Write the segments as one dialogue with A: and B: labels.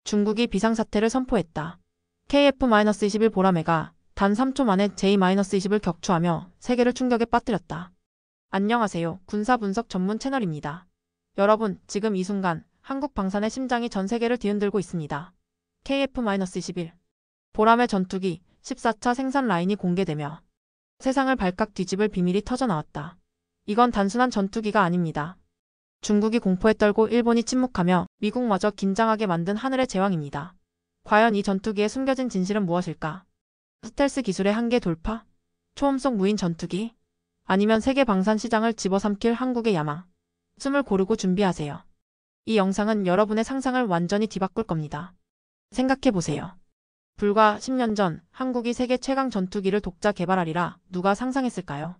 A: 중국이 비상사태를 선포했다. KF-21 보라매가 단 3초 만에 J-20을 격추하며 세계를 충격에 빠뜨렸다. 안녕하세요. 군사분석 전문 채널입니다. 여러분, 지금 이 순간 한국 방산의 심장이 전 세계를 뒤흔들고 있습니다. KF-21 보라매 전투기 14차 생산 라인이 공개되며 세상을 발칵 뒤집을 비밀이 터져나왔다. 이건 단순한 전투기가 아닙니다. 중국이 공포에 떨고 일본이 침묵하며 미국마저 긴장하게 만든 하늘의 제왕입니다. 과연 이 전투기에 숨겨진 진실은 무엇일까? 스텔스 기술의 한계 돌파? 초음속 무인 전투기? 아니면 세계 방산 시장을 집어삼킬 한국의 야망? 숨을 고르고 준비하세요. 이 영상은 여러분의 상상을 완전히 뒤바꿀 겁니다. 생각해보세요. 불과 10년 전 한국이 세계 최강 전투기를 독자 개발하리라 누가 상상했을까요?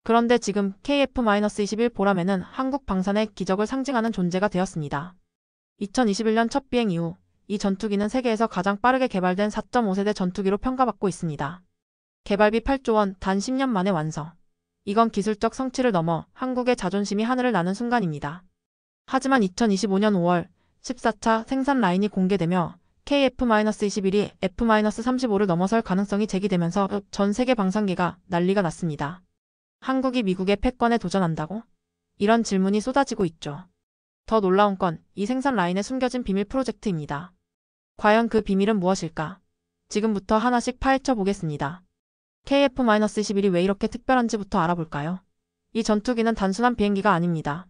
A: 그런데 지금 KF-21 보라매는 한국 방산의 기적을 상징하는 존재가 되었습니다. 2021년 첫 비행 이후 이 전투기는 세계에서 가장 빠르게 개발된 4.5세대 전투기로 평가받고 있습니다. 개발비 8조 원, 단 10년 만에 완성. 이건 기술적 성취를 넘어 한국의 자존심이 하늘을 나는 순간입니다. 하지만 2025년 5월 14차 생산 라인이 공개되며 KF-21이 F-35를 넘어설 가능성이 제기되면서 전 세계 방산계가 난리가 났습니다. 한국이 미국의 패권에 도전한다고? 이런 질문이 쏟아지고 있죠. 더 놀라운 건 이 생산 라인에 숨겨진 비밀 프로젝트입니다. 과연 그 비밀은 무엇일까? 지금부터 하나씩 파헤쳐 보겠습니다. KF-21이 왜 이렇게 특별한지부터 알아볼까요? 이 전투기는 단순한 비행기가 아닙니다.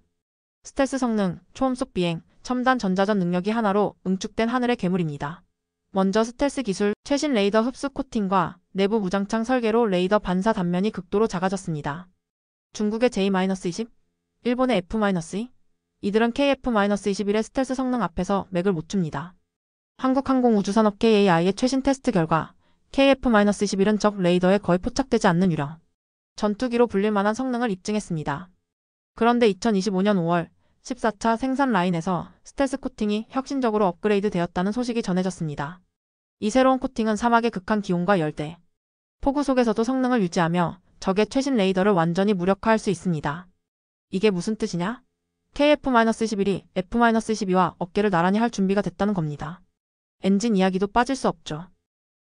A: 스텔스 성능, 초음속 비행, 첨단 전자전 능력이 하나로 응축된 하늘의 괴물입니다. 먼저 스텔스 기술, 최신 레이더 흡수 코팅과 내부 무장창 설계로 레이더 반사 단면이 극도로 작아졌습니다. 중국의 J-20, 일본의 F-2, 이들은 KF-21의 스텔스 성능 앞에서 맥을 못 춥니다. 한국항공우주산업 KAI의 최신 테스트 결과 KF-21은 적 레이더에 거의 포착되지 않는 유령 전투기로 불릴 만한 성능을 입증했습니다. 그런데 2025년 5월 14차 생산 라인에서 스텔스 코팅이 혁신적으로 업그레이드 되었다는 소식이 전해졌습니다. 이 새로운 코팅은 사막의 극한 기온과 열대, 폭우 속에서도 성능을 유지하며 적의 최신 레이더를 완전히 무력화할 수 있습니다. 이게 무슨 뜻이냐? KF-21이 F-12와 어깨를 나란히 할 준비가 됐다는 겁니다. 엔진 이야기도 빠질 수 없죠.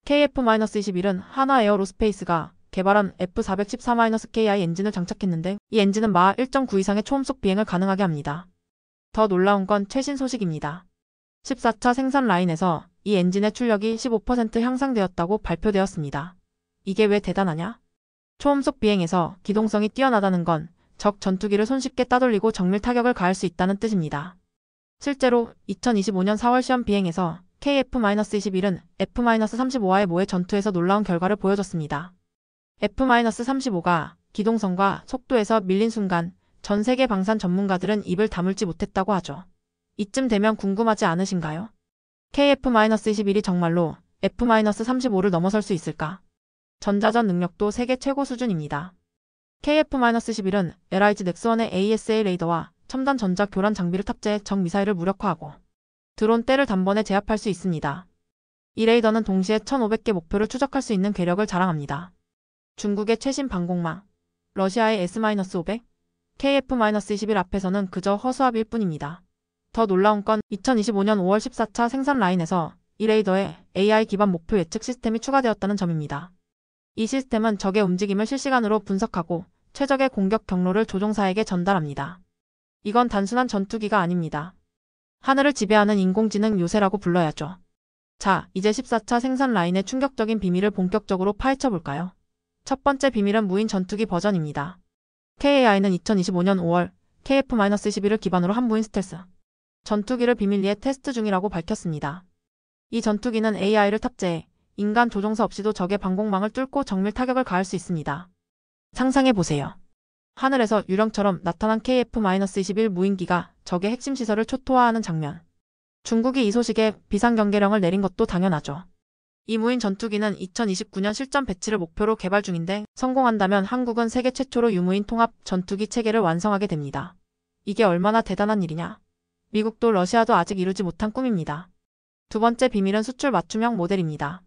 A: KF-21은 한화 에어로스페이스가 개발한 F414-KI 엔진을 장착했는데 이 엔진은 마하 1.9 이상의 초음속 비행을 가능하게 합니다. 더 놀라운 건 최신 소식입니다. 14차 생산 라인에서 이 엔진의 출력이 15% 향상되었다고 발표되었습니다. 이게 왜 대단하냐? 초음속 비행에서 기동성이 뛰어나다는 건 적 전투기를 손쉽게 따돌리고 정밀 타격을 가할 수 있다는 뜻입니다. 실제로 2025년 4월 시험 비행에서 KF-21은 F-35와의 모의 전투에서 놀라운 결과를 보여줬습니다. F-35가 기동성과 속도에서 밀린 순간 전 세계 방산 전문가들은 입을 다물지 못했다고 하죠. 이쯤 되면 궁금하지 않으신가요? KF-21이 정말로 F-35를 넘어설 수 있을까? 전자전 능력도 세계 최고 수준입니다. KF-21은 LIG 넥스1의 AESA 레이더와 첨단 전자 교란 장비를 탑재해 적 미사일을 무력화하고 드론 떼를 단번에 제압할 수 있습니다. 이 레이더는 동시에 1,500개 목표를 추적할 수 있는 괴력을 자랑합니다. 중국의 최신 방공망, 러시아의 S-500, KF-21 앞에서는 그저 허수아비일 뿐입니다. 더 놀라운 건 2025년 5월 14차 생산 라인에서 이 레이더에 AI 기반 목표 예측 시스템이 추가되었다는 점입니다. 이 시스템은 적의 움직임을 실시간으로 분석하고 최적의 공격 경로를 조종사에게 전달합니다. 이건 단순한 전투기가 아닙니다. 하늘을 지배하는 인공지능 요새라고 불러야죠. 자, 이제 14차 생산 라인의 충격적인 비밀을 본격적으로 파헤쳐 볼까요? 첫 번째 비밀은 무인 전투기 버전입니다. KAI는 2025년 5월 KF-21을 기반으로 한 무인 스텔스 전투기를 비밀리에 테스트 중이라고 밝혔습니다. 이 전투기는 AI를 탑재해 인간 조종사 없이도 적의 방공망을 뚫고 정밀 타격을 가할 수 있습니다. 상상해보세요. 하늘에서 유령처럼 나타난 KF-21 무인기가 적의 핵심 시설을 초토화하는 장면. 중국이 이 소식에 비상경계령을 내린 것도 당연하죠. 이 무인 전투기는 2029년 실전 배치를 목표로 개발 중인데 성공한다면 한국은 세계 최초로 유무인 통합 전투기 체계를 완성하게 됩니다. 이게 얼마나 대단한 일이냐? 미국도 러시아도 아직 이루지 못한 꿈입니다. 두 번째 비밀은 수출 맞춤형 모델입니다.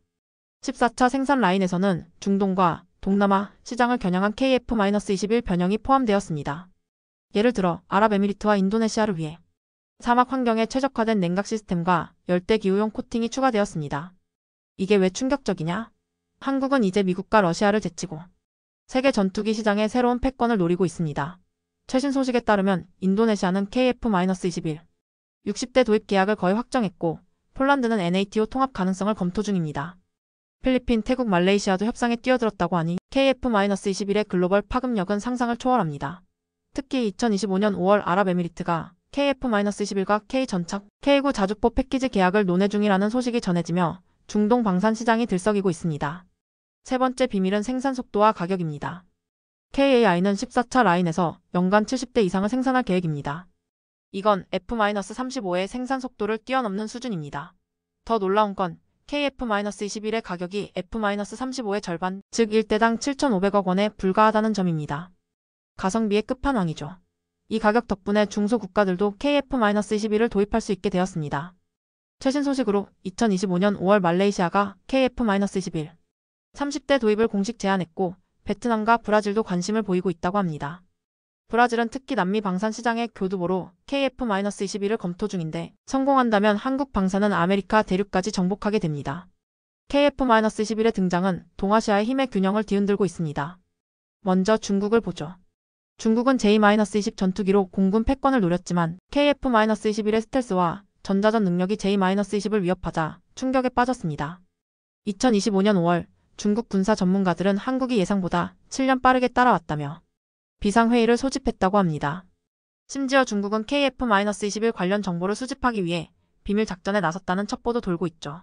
A: 14차 생산 라인에서는 중동과 동남아 시장을 겨냥한 KF-21 변형이 포함되었습니다. 예를 들어 아랍에미리트와 인도네시아를 위해 사막 환경에 최적화된 냉각 시스템과 열대기후용 코팅이 추가되었습니다. 이게 왜 충격적이냐? 한국은 이제 미국과 러시아를 제치고 세계 전투기 시장의 새로운 패권을 노리고 있습니다. 최신 소식에 따르면 인도네시아는 KF-21 60대 도입 계약을 거의 확정했고 폴란드는 NATO 통합 가능성을 검토 중입니다. 필리핀, 태국, 말레이시아도 협상에 뛰어들었다고 하니 KF-21의 글로벌 파급력은 상상을 초월합니다. 특히 2025년 5월 아랍에미리트가 KF-21과 K전착, K9 자주포 패키지 계약을 논의 중이라는 소식이 전해지며 중동 방산 시장이 들썩이고 있습니다. 세 번째 비밀은 생산 속도와 가격입니다. KAI는 14차 라인에서 연간 70대 이상을 생산할 계획입니다. 이건 F-35의 생산 속도를 뛰어넘는 수준입니다. 더 놀라운 건 KF-21의 가격이 F-35의 절반, 즉 1대당 7,500억 원에 불과하다는 점입니다. 가성비의 끝판왕이죠. 이 가격 덕분에 중소국가들도 KF-21을 도입할 수 있게 되었습니다. 최신 소식으로 2025년 5월 말레이시아가 KF-21 30대 도입을 공식 제안했고 베트남과 브라질도 관심을 보이고 있다고 합니다. 브라질은 특히 남미 방산 시장의 교두보로 KF-21을 검토 중인데 성공한다면 한국 방산은 아메리카 대륙까지 정복하게 됩니다. KF-21의 등장은 동아시아의 힘의 균형을 뒤흔들고 있습니다. 먼저 중국을 보죠. 중국은 J-20 전투기로 공군 패권을 노렸지만 KF-21의 스텔스와 전자전 능력이 J-20을 위협하자 충격에 빠졌습니다. 2025년 5월 중국 군사 전문가들은 한국이 예상보다 7년 빠르게 따라왔다며 비상회의를 소집했다고 합니다. 심지어 중국은 KF-21 관련 정보를 수집하기 위해 비밀 작전에 나섰다는 첩보도 돌고 있죠.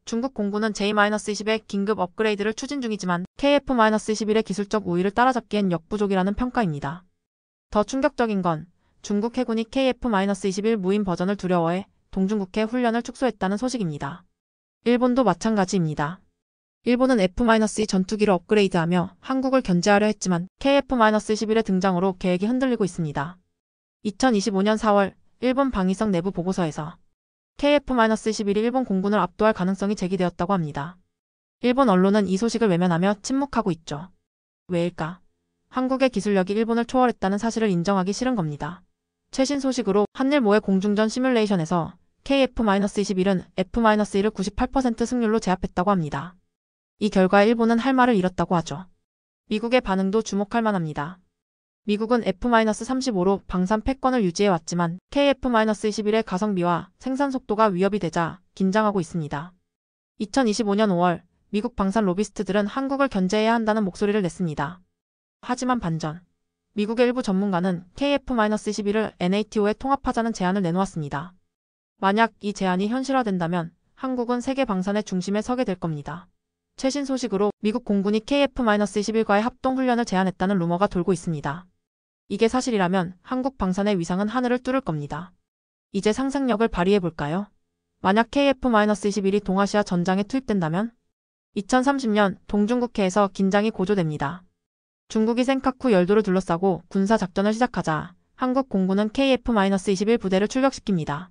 A: 중국 공군은 J-20의 긴급 업그레이드를 추진 중이지만 KF-21의 기술적 우위를 따라잡기엔 역부족이라는 평가입니다. 더 충격적인 건 중국 해군이 KF-21 무인 버전을 두려워해 동중국해 훈련을 축소했다는 소식입니다. 일본도 마찬가지입니다. 일본은 F-2 전투기를 업그레이드하며 한국을 견제하려 했지만 KF-21의 등장으로 계획이 흔들리고 있습니다. 2025년 4월 일본 방위성 내부 보고서에서 KF-21이 일본 공군을 압도할 가능성이 제기되었다고 합니다. 일본 언론은 이 소식을 외면하며 침묵하고 있죠. 왜일까? 한국의 기술력이 일본을 초월했다는 사실을 인정하기 싫은 겁니다. 최신 소식으로 한일모의 공중전 시뮬레이션에서 KF-21은 F-1을 98% 승률로 제압했다고 합니다. 이 결과에 일본은 할 말을 잃었다고 하죠. 미국의 반응도 주목할 만합니다. 미국은 F-35로 방산 패권을 유지해왔지만 KF-21의 가성비와 생산 속도가 위협이 되자 긴장하고 있습니다. 2025년 5월 미국 방산 로비스트들은 한국을 견제해야 한다는 목소리를 냈습니다. 하지만 반전. 미국의 일부 전문가는 KF-21을 NATO에 통합하자는 제안을 내놓았습니다. 만약 이 제안이 현실화된다면 한국은 세계 방산의 중심에 서게 될 겁니다. 최신 소식으로 미국 공군이 KF-21과의 합동훈련을 제안했다는 루머가 돌고 있습니다. 이게 사실이라면 한국 방산의 위상은 하늘을 뚫을 겁니다. 이제 상상력을 발휘해볼까요? 만약 KF-21이 동아시아 전장에 투입된다면? 2030년 동중국해에서 긴장이 고조됩니다. 중국이 센카쿠 열도를 둘러싸고 군사작전을 시작하자 한국 공군은 KF-21 부대를 출격시킵니다.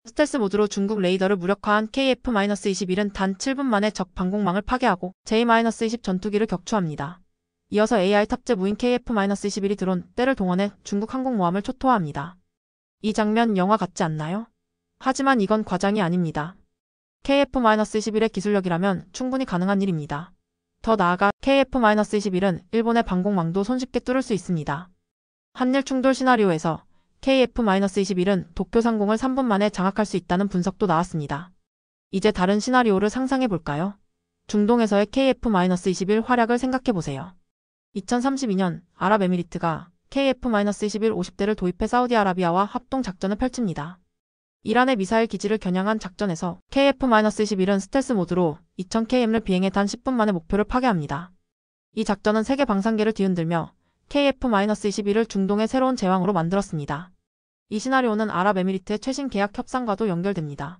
A: 스텔스 모드로 중국 레이더를 무력화한 KF-21은 단 7분 만에 적 방공망을 파괴하고 J-20 전투기를 격추합니다. 이어서 AI 탑재 무인 KF-21이 드론 떼를 동원해 중국 항공모함을 초토화합니다. 이 장면 영화 같지 않나요? 하지만 이건 과장이 아닙니다. KF-21의 기술력이라면 충분히 가능한 일입니다. 더 나아가 KF-21은 일본의 방공망도 손쉽게 뚫을 수 있습니다. 한일 충돌 시나리오에서 KF-21은 도쿄 상공을 3분 만에 장악할 수 있다는 분석도 나왔습니다. 이제 다른 시나리오를 상상해볼까요? 중동에서의 KF-21 활약을 생각해보세요. 2032년 아랍에미리트가 KF-21 50대를 도입해 사우디아라비아와 합동작전을 펼칩니다. 이란의 미사일 기지를 겨냥한 작전에서 KF-21은 스텔스 모드로 2000km를 비행해 단 10분 만에 목표를 파괴합니다. 이 작전은 세계 방산계를 뒤흔들며 KF-21을 중동의 새로운 제왕으로 만들었습니다. 이 시나리오는 아랍에미리트의 최신 계약 협상과도 연결됩니다.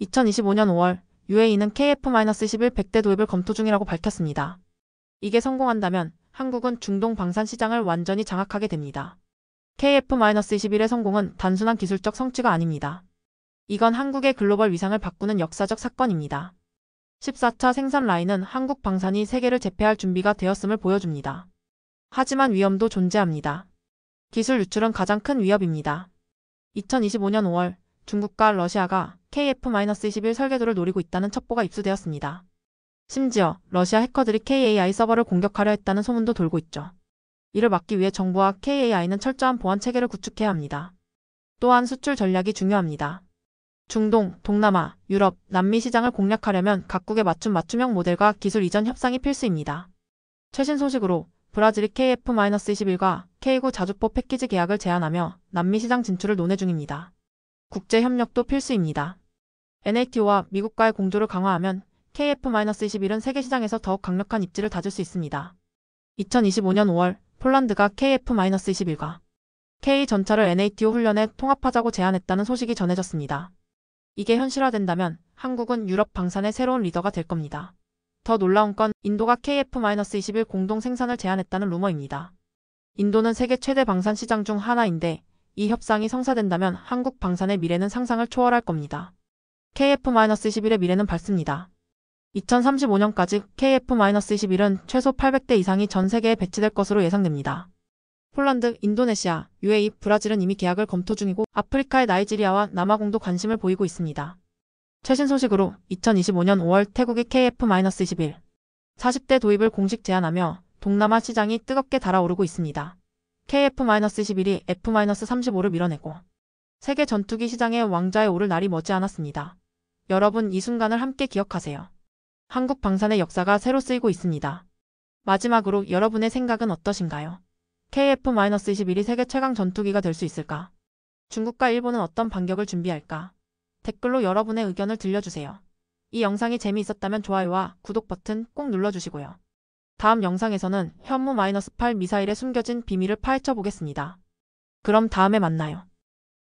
A: 2025년 5월 UAE는 KF-21 100대 도입을 검토 중이라고 밝혔습니다. 이게 성공한다면 한국은 중동 방산 시장을 완전히 장악하게 됩니다. KF-21의 성공은 단순한 기술적 성취가 아닙니다. 이건 한국의 글로벌 위상을 바꾸는 역사적 사건입니다. 14차 생산 라인은 한국 방산이 세계를 제패할 준비가 되었음을 보여줍니다. 하지만 위험도 존재합니다. 기술 유출은 가장 큰 위협입니다. 2025년 5월 중국과 러시아가 KF-21 설계도를 노리고 있다는 첩보가 입수되었습니다. 심지어 러시아 해커들이 KAI 서버를 공격하려 했다는 소문도 돌고 있죠. 이를 막기 위해 정부와 KAI는 철저한 보안 체계를 구축해야 합니다. 또한 수출 전략이 중요합니다. 중동, 동남아, 유럽, 남미 시장을 공략하려면 각국의 맞춤형 모델과 기술 이전 협상이 필수입니다. 최신 소식으로 브라질이 KF-21과 K9 자주포 패키지 계약을 제안하며 남미 시장 진출을 논의 중입니다. 국제 협력도 필수입니다. NATO와 미국과의 공조를 강화하면 KF-21은 세계 시장에서 더욱 강력한 입지를 다질 수 있습니다. 2025년 5월 폴란드가 KF-21과 K 전차를 NATO 훈련에 통합하자고 제안했다는 소식이 전해졌습니다. 이게 현실화된다면 한국은 유럽 방산의 새로운 리더가 될 겁니다. 더 놀라운 건 인도가 KF-21 공동 생산을 제안했다는 루머입니다. 인도는 세계 최대 방산 시장 중 하나인데 이 협상이 성사된다면 한국 방산의 미래는 상상을 초월할 겁니다. KF-21의 미래는 밝습니다. 2035년까지 KF-21은 최소 800대 이상이 전 세계에 배치될 것으로 예상됩니다. 폴란드, 인도네시아, UAE, 브라질은 이미 계약을 검토 중이고 아프리카의 나이지리아와 남아공도 관심을 보이고 있습니다. 최신 소식으로 2025년 5월 태국이 KF-21 40대 도입을 공식 제안하며 동남아 시장이 뜨겁게 달아오르고 있습니다. KF-21이 F-35를 밀어내고 세계 전투기 시장의 왕좌에 오를 날이 머지않았습니다. 여러분 이 순간을 함께 기억하세요. 한국 방산의 역사가 새로 쓰이고 있습니다. 마지막으로 여러분의 생각은 어떠신가요? KF-21이 세계 최강 전투기가 될 수 있을까? 중국과 일본은 어떤 반격을 준비할까? 댓글로 여러분의 의견을 들려주세요. 이 영상이 재미있었다면 좋아요와 구독 버튼 꼭 눌러주시고요. 다음 영상에서는 현무-8 미사일의 숨겨진 비밀을 파헤쳐 보겠습니다. 그럼 다음에 만나요.